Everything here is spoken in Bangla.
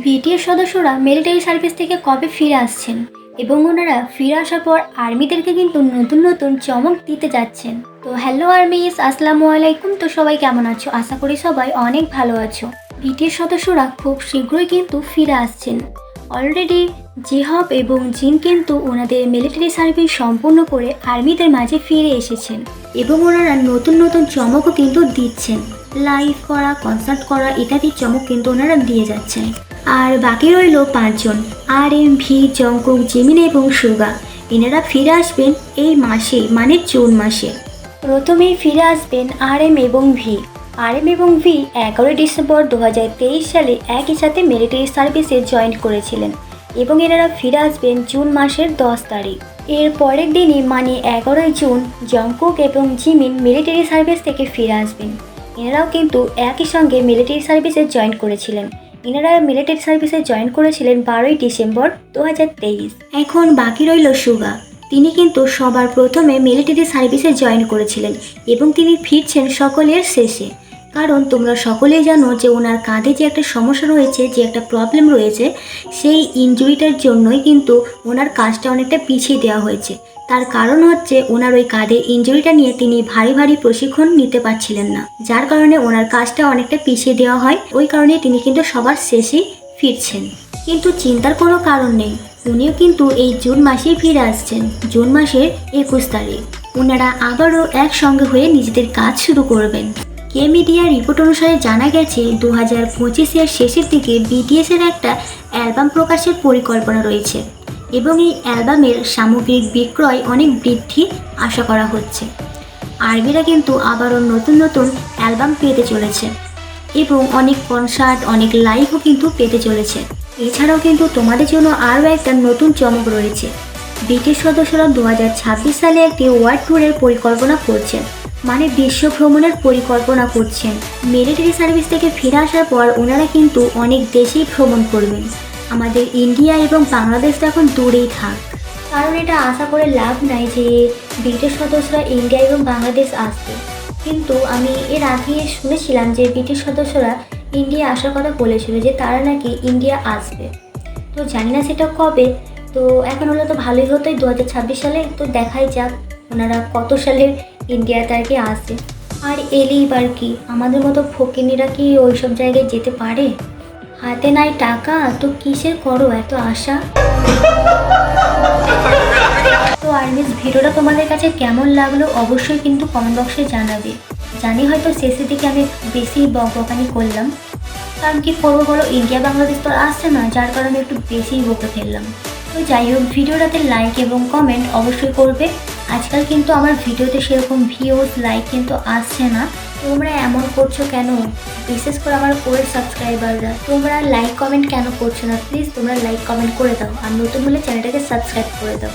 বিটিএস সদস্যরা মিলিটারি সার্ভিস থেকে কবে ফিরে আসছেন এবং ওনারা ফিরে আসার পর আর্মিদেরকে কিন্তু নতুন নতুন চমক দিতে যাচ্ছেন। তো হ্যালো আর্মিস, আসসালামু আলাইকুম। তো সবাই কেমন আছো? আশা করি সবাই অনেক ভালো আছো। বিটিএস সদস্যরা খুব শীঘ্রই কিন্তু ফিরে আসছেন। অলরেডি জিহব এবং জিন কিন্তু ওনাদের মিলিটারি সার্ভিস সম্পূর্ণ করে আর্মিদের মাঝে ফিরে এসেছেন এবং ওনারা নতুন নতুন চমকও কিন্তু দিচ্ছেন। লাইভ করা, কনসার্ট করা ইত্যাদি চমক কিন্তু ওনারা দিয়ে যাচ্ছেন। আর বাকি রইল 5 জন, RM, ভি, জংকুক, জিমিন এবং সুগা। এনারা ফিরে আসবেন এই মাসে, মানে জুন মাসে। প্রথমেই ফিরে আসবেন RM এবং ভি। RM এবং ভি 11 ডিসেম্বর 2023 সালে একই সাথে মিলিটারি সার্ভিসে জয়েন করেছিলেন এবং এনারা ফিরে আসবেন জুন মাসের 10 তারিখ। এর পরের দিনই মানে 11 জুন জংকুক এবং জিমিন মিলিটারি সার্ভিস থেকে ফিরে আসবেন। এনারাও কিন্তু একই সঙ্গে মিলিটারি সার্ভিসে জয়েন করেছিলেন। এনারা মিলিটারি সার্ভিসে জয়েন করেছিলেন 12 ডিসেম্বর 2023। এখন বাকি রইল সুগা। তিনি কিন্তু সবার প্রথমে মিলিটারি সার্ভিসে জয়েন করেছিলেন এবং তিনি ফিরছেন সকলের শেষে। কারণ তোমরা সকলেই জানো যে ওনার কাঁধে যে একটা সমস্যা রয়েছে, যে একটা প্রবলেম রয়েছে, সেই ইনজুরিটার জন্যই কিন্তু ওনার কাজটা অনেকটা পিছিয়ে দেওয়া হয়েছে। তার কারণ হচ্ছে ওনার ওই কাঁধের ইনজুরিটা নিয়ে তিনি ভারী ভারী প্রশিক্ষণ নিতে পারছিলেন না, যার কারণে ওনার কাজটা অনেকটা পিছিয়ে দেওয়া হয়। ওই কারণে তিনি কিন্তু সবার শেষেই ফিরছেন। কিন্তু চিন্তার কোনো কারণ নেই, উনিও কিন্তু এই জুন মাসেই ফিরে আসছেন, জুন মাসের 21 তারিখ। ওনারা আবারও একসঙ্গে হয়ে নিজেদের কাজ শুরু করবেন। কে মিডিয়া রিপোর্ট অনুসারে জানা গেছে 2025-এর শেষের দিকে বিটিএসের একটা অ্যালবাম প্রকাশের পরিকল্পনা রয়েছে এবং এই অ্যালবামের সামগ্রিক বিক্রয় অনেক বৃদ্ধি আশা করা হচ্ছে। আর্মিরা কিন্তু আবারও নতুন নতুন অ্যালবাম পেতে চলেছে এবং অনেক কনসার্ট, অনেক লাইভও কিন্তু পেতে চলেছে। এছাড়াও কিন্তু তোমাদের জন্য আরও একটা নতুন চমক রয়েছে। বিটিএস সদস্যরা 2026 সালে একটি ওয়ার্ল্ড ট্যুরের পরিকল্পনা করছেন, মানে বিশ্ব ভ্রমণের পরিকল্পনা করছেন। মিলিটারি সার্ভিস থেকে ফিরে আসার পর ওনারা কিন্তু অনেক দেশেই ভ্রমণ করবেন। আমাদের ইন্ডিয়া এবং বাংলাদেশ তো এখন দূরেই থাক, কারণ এটা আশা করে লাভ নাই যে বিটিএস সদস্যরা ইন্ডিয়া এবং বাংলাদেশ আসবে। কিন্তু আমি এর আগে শুনেছিলাম যে বিটিএস সদস্যরা ইন্ডিয়া আসার কথা বলেছিল, যে তারা নাকি ইন্ডিয়া আসবে। তো জানি না সেটা কবে। তো এখন হলো তো ভালোই হতোই 2026 সালে। তো দেখাই যাক ওনারা কত সালের ইন্ডিয়াতে আর কি আসে। আর এলেই বার কি, আমাদের মতো ফকিনিরা কি ওইসব জায়গায় যেতে পারে? হাতে নাই টাকা তো কিসের করো এত আশা। তো আর্মিস, ভিডিওটা তোমাদের কাছে কেমন লাগলো অবশ্যই কিন্তু কমেন্ট বক্সে জানাবে। জানি হয়তো শেষের দিকে আমি বেশি বকবকানি করলাম, কারণ কি করবো বলো, ইন্ডিয়া বাংলাদেশ তো আসছে না, যার কারণে একটু বেশিই বকে ফেললাম। তো যাই হোক, ভিডিওটাতে লাইক এবং কমেন্ট অবশ্যই করবে। আজকাল কিন্তু আমার ভিডিওতে সেরকম ভিউজ, লাইক কিন্তু আসছে না। তোমরা এমন করছো কেন? বিশেষ করে আমার ওল্ড সাবস্ক্রাইবাররা, তোমরা লাইক কমেন্ট কেন করছো না? প্লিজ তোমরা লাইক কমেন্ট করে দাও, আর নতুন হলে চ্যানেলটাকে সাবস্ক্রাইব করে দাও।